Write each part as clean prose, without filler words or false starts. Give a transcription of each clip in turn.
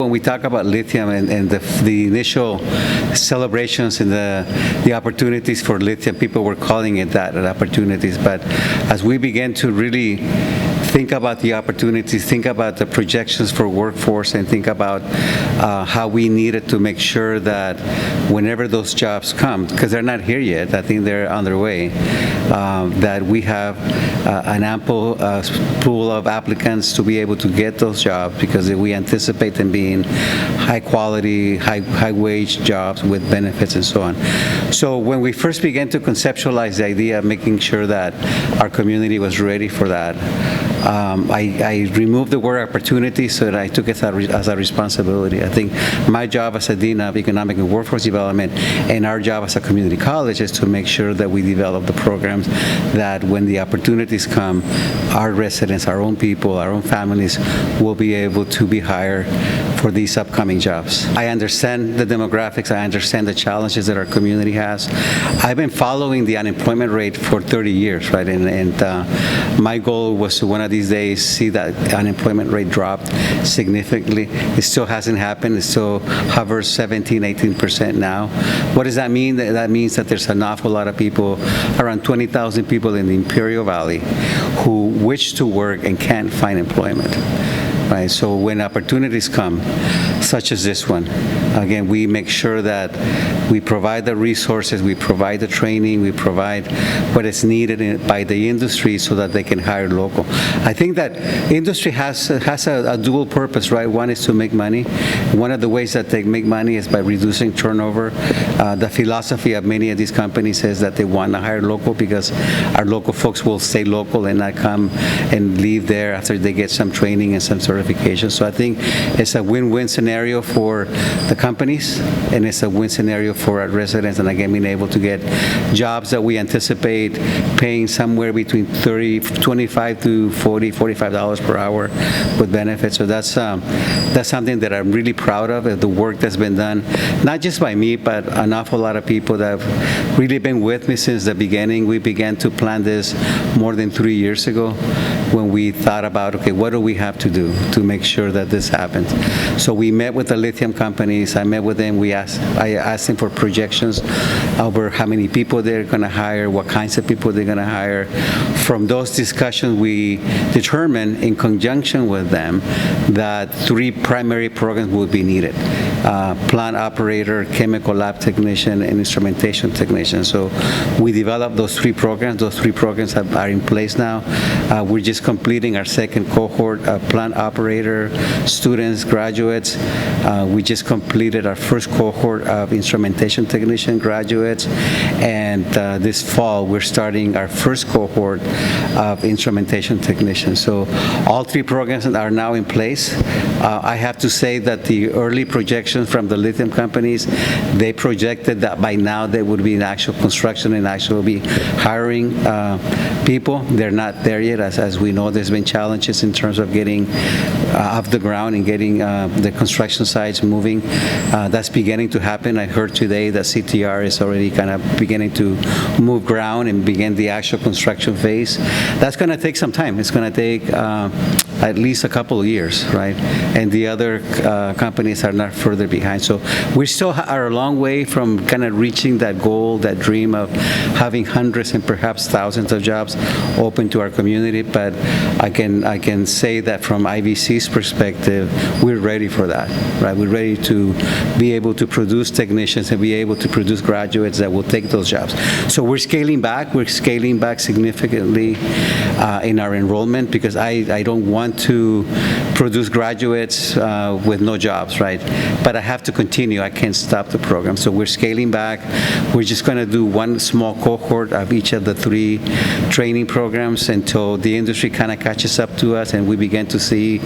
when we talk about lithium and the initial celebrations and the opportunities for lithium, people were calling it that, opportunities. But as we began to really think about the opportunities, think about the projections for workforce, and think about how we needed to make sure that whenever those jobs come, because they're not here yet, I think they're on their way, that we have an ample pool of applicants to be able to get those jobs, because we anticipate them being high quality, high wage jobs with benefits and so on. So when we first began to conceptualize the idea of making sure that our community was ready for that, I removed the word opportunity so that I took it as a responsibility. I think my job as a Dean of Economic and Workforce Development and our job as a community college is to make sure that we develop the programs that when the opportunities come, our residents, our own people, our own families will be able to be hired for these upcoming jobs. I understand the demographics. I understand the challenges that our community has. I've been following the unemployment rate for 30 years, right? And my goal was to one of these days see that unemployment rate dropped significantly. It still hasn't happened. It still hovers 17, 18% now. What does that mean? That means that there's an awful lot of people, around 20,000 people in the Imperial Valley, who wish to work and can't find employment. Right, so when opportunities come, such as this one, again, we make sure that we provide the resources, we provide the training, we provide what is needed by the industry so that they can hire local. I think that industry has a dual purpose, right? One is to make money. One of the ways that they make money is by reducing turnover. The philosophy of many of these companies is that they want to hire local because our local folks will stay local and not come and leave there after they get some training and some certification. So I think it's a win-win scenario for the companies, and it's a win scenario for our residents, and again, being able to get jobs that we anticipate paying somewhere between $25 to $40, $45 per hour with benefits. So that's something that I'm really proud of, the work that's been done, not just by me, but an awful lot of people that have really been with me since the beginning. We began to plan this more than 3 years ago when we thought about, okay, what do we have to do to make sure that this happens? So we met with the lithium companies. I met with them. I asked them for projections over how many people they're going to hire, what kinds of people they're going to hire. From those discussions, we determined in conjunction with them that 3 primary programs would be needed. Plant operator, chemical lab technician, and instrumentation technician. So we developed those 3 programs. Those 3 programs are in place now. We're just completing our second cohort of plant operator students, graduates. We just completed our first cohort of instrumentation technician graduates, and this fall we're starting our first cohort of instrumentation technicians. So all 3 programs are now in place. I have to say that the early projections from the lithium companies, they projected that by now they would be in actual construction and actually be hiring people. They're not there yet. As we know, there's been challenges in terms of getting off the ground and getting the construction sites moving. That's beginning to happen. I heard today that CTR is already kind of beginning to move ground and begin the actual construction phase. That's going to take some time. It's going to take at least a couple of years, right? And the other companies are not further behind. So we still are a long way from kind of reaching that goal, that dream of having hundreds and perhaps thousands of jobs open to our community. But I can say that from IVC's perspective, we're ready for that, right? We're ready to be able to produce technicians and be able to produce graduates that will take those jobs. So we're scaling back. We're scaling back significantly in our enrollment because I don't want to produce graduates with no jobs, right? But I have to continue. I can't stop the program. So we're scaling back. We're just going to do one small cohort of each of the 3 training programs until the industry kind of catches up to us and we begin to see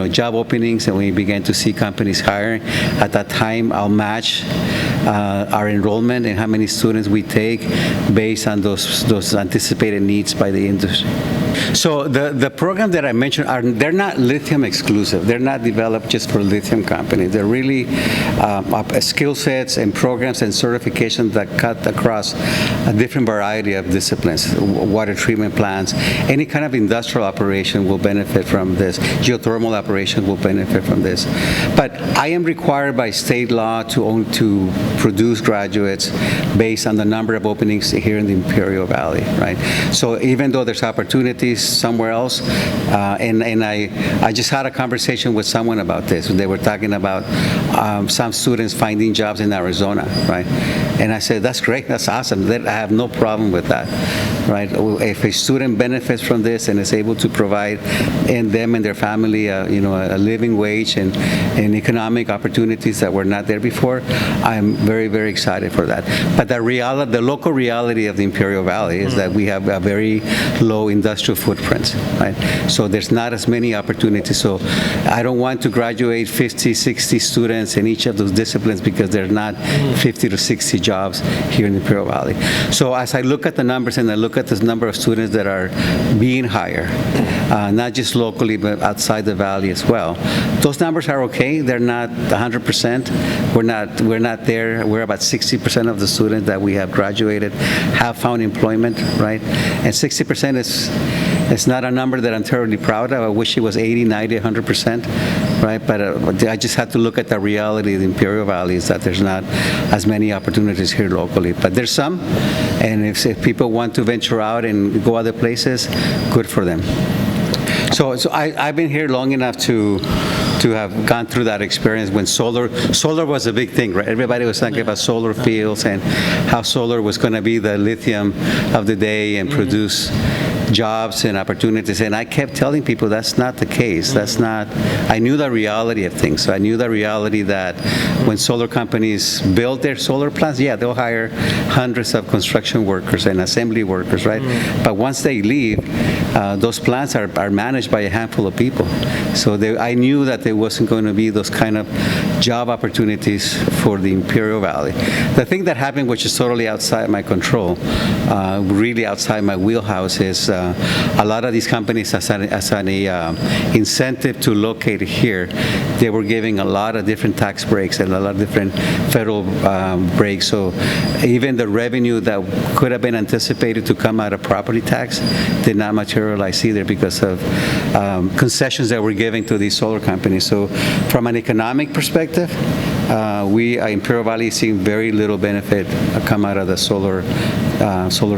job openings and we begin to see companies hiring. At that time, I'll match our enrollment and how many students we take based on those anticipated needs by the industry. So the program that I mentioned, they're not lithium exclusive. They're not developed just for lithium companies. They're really skill sets and programs and certifications that cut across a different variety of disciplines. Water treatment plants, any kind of industrial operation will benefit from this. Geothermal operation will benefit from this. But I am required by state law to produce graduates based on the number of openings here in the Imperial Valley, right? So even though there's opportunities somewhere else, and I just had a conversation with someone about this. They were talking about some students finding jobs in Arizona, right? And I said, that's great, that's awesome. I have no problem with that, right? If a student benefits from this and is able to provide them and their family, a living wage and economic opportunities that were not there before, I'm very, very excited for that. But the local reality of the Imperial Valley is that we have a very low industrial footprint, right? So there's not as many opportunities. So I don't want to graduate 50, 60 students in each of those disciplines because there's not 50 to 60 jobs here in the Imperial Valley. So as I look at the numbers and I look at the number of students that are being hired, not just locally but outside the valley as well, those numbers are okay. They're not 100%. We're not there. We're about 60% of the students that we have graduated have found employment, right? And 60% is not a number that I'm terribly proud of. I wish it was 80, 90, 100%, right? But I just have to look at the reality of the Imperial Valley is that there's not as many opportunities here locally. But there's some, and if people want to venture out and go other places, good for them. So I've been here long enough to have gone through that experience when solar was a big thing, right? Everybody was talking about solar fields and how solar was going to be the lithium of the day and produce jobs and opportunities, and I kept telling people that's not the case. That's not. I knew the reality of things. So I knew the reality that when solar companies build their solar plants, yeah, they'll hire hundreds of construction workers and assembly workers, right? But once they leave, those plants are managed by a handful of people. So I knew that there wasn't going to be those kind of job opportunities for the Imperial Valley. The thing that happened, which is totally outside my control, really outside my wheelhouse, is a lot of these companies, as an incentive to locate here, they were giving a lot of different tax breaks and a lot of different federal breaks. So even the revenue that could have been anticipated to come out of property tax did not materialize either because of concessions that were given to these solar companies. So from an economic perspective, Imperial Valley is seeing very little benefit come out of the solar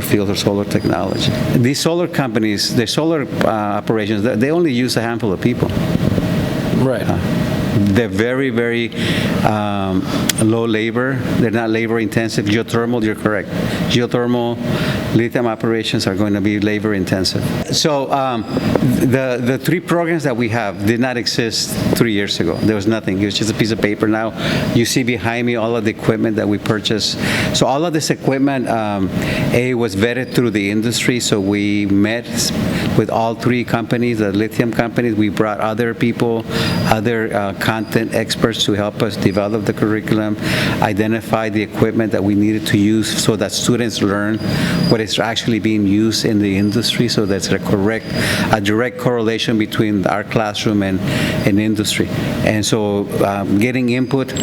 field or solar technology. These solar companies, their solar operations, they only use a handful of people. Right. They're very, very low labor. They're not labor intensive. Geothermal, you're correct. Geothermal, lithium operations are going to be labor intensive. So the three programs that we have did not exist 3 years ago. There was nothing. It was just a piece of paper. Now you see behind me all of the equipment that we purchased. So all of this equipment, was vetted through the industry. So we met with all three companies, the lithium companies. We brought other people, other content experts to help us develop the curriculum, identify the equipment that we needed to use so that students learn what is actually being used in the industry, so that's a direct correlation between our classroom and industry. And so getting input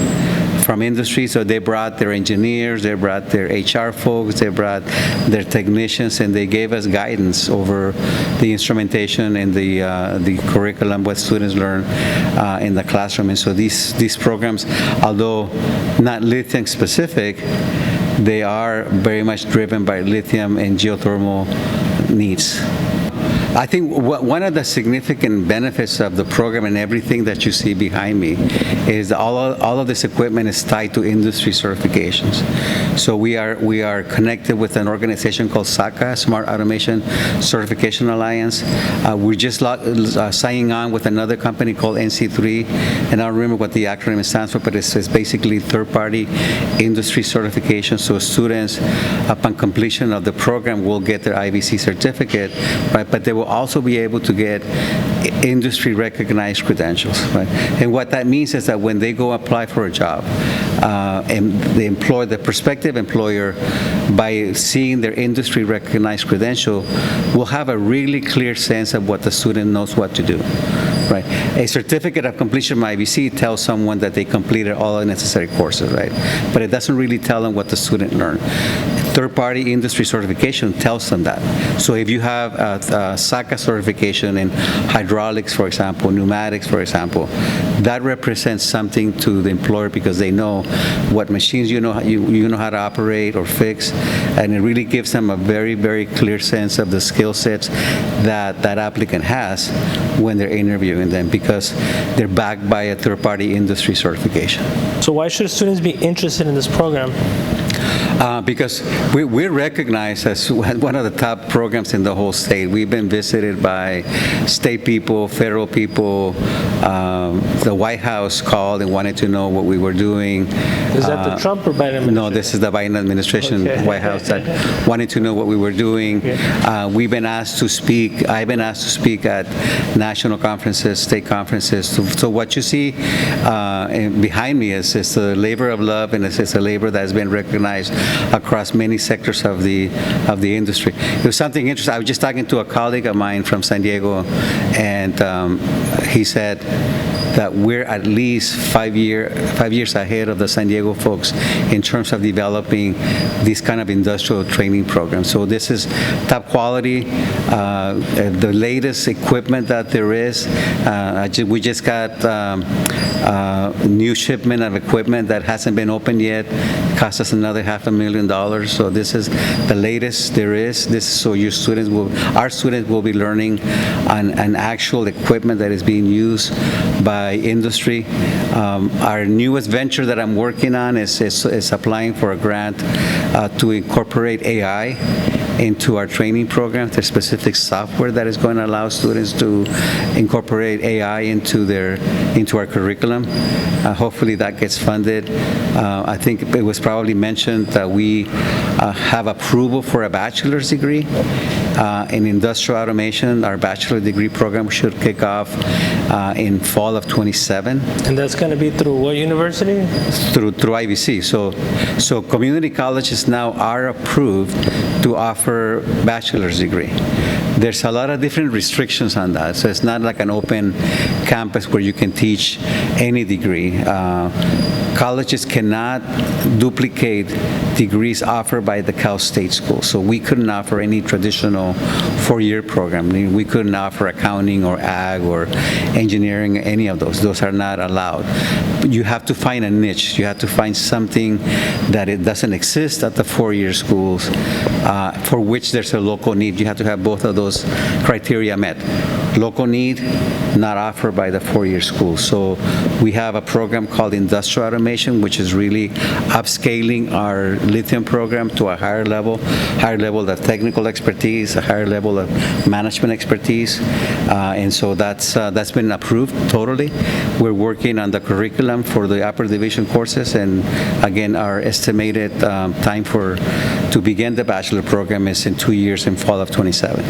from industry, so they brought their engineers, they brought their HR folks, they brought their technicians, and they gave us guidance over the instrumentation and the curriculum, what students learn in the classroom. And so these programs, although not lithium specific, they are very much driven by lithium and geothermal needs. I think one of the significant benefits of the program and everything that you see behind me is all of this equipment is tied to industry certifications. So we are connected with an organization called SACA, Smart Automation Certification Alliance. We're just signing on with another company called NC3, and I don't remember what the acronym stands for, but it's basically third-party industry certification. So students, upon completion of the program, will get their IVC certificate, right? But they will also be able to get industry recognized credentials, right? And what that means is that when they go apply for a job, and the prospective employer by seeing their industry recognized credential, will have a really clear sense of what the student knows what to do. Right. A certificate of completion by IBC tells someone that they completed all the necessary courses, right? But it doesn't really tell them what the student learned. Third-party industry certification tells them that. So if you have a SACA certification in hydraulics, for example, pneumatics, for example, that represents something to the employer because they know what machines you know how to operate or fix, and it really gives them a very, very clear sense of the skill sets that that applicant has when they're interviewing them because they're backed by a third-party industry certification. So why should students be interested in this program? Because we're recognized as one of the top programs in the whole state. We've been visited by state people, federal people. The White House called and wanted to know what we were doing. Is that the Trump or Biden administration? No, this is the Biden administration, Okay. White House, that wanted to know what we were doing. We've been asked to speak. I've been asked to speak at national conferences, state conferences. So what you see behind me is the labor of love, and it's a labor that has been recognized across many sectors of the industry. It was something interesting. I was just talking to a colleague of mine from San Diego, and he said that we're at least 5 years ahead of the San Diego folks in terms of developing these kind of industrial training programs. So this is top quality, the latest equipment that there is. We just got new shipment of equipment that hasn't been opened yet. It cost us another $500,000. So this is the latest there is. So our students will be learning on an actual equipment that is being used by industry. Our newest venture that I'm working on is applying for a grant to incorporate AI into our training program. There's specific software that is going to allow students to incorporate AI into our curriculum. Hopefully that gets funded. I think it was probably mentioned that we have approval for a bachelor's degree in industrial automation. Our bachelor degree program should kick off in fall of 27. And that's going to be through what university? Through IVC. So community colleges now are approved to offer bachelor's degree. There's a lot of different restrictions on that. So it's not like an open campus where you can teach any degree. Colleges cannot duplicate degrees offered by the Cal State School. So we couldn't offer any traditional four-year program. We couldn't offer accounting or ag or engineering, any of those. Those are not allowed. You have to find a niche. You have to find something that it doesn't exist at the four-year schools for which there's a local need. You have to have both of those criteria met. Local need, not offered by the four-year school. So we have a program called Industrial Automation, which is really upscaling our lithium program to a higher level of technical expertise, a higher level of management expertise. And so that's been approved totally. We're working on the curriculum for the upper division courses, and again, our estimated time to begin the bachelor program is in 2 years in fall of 27.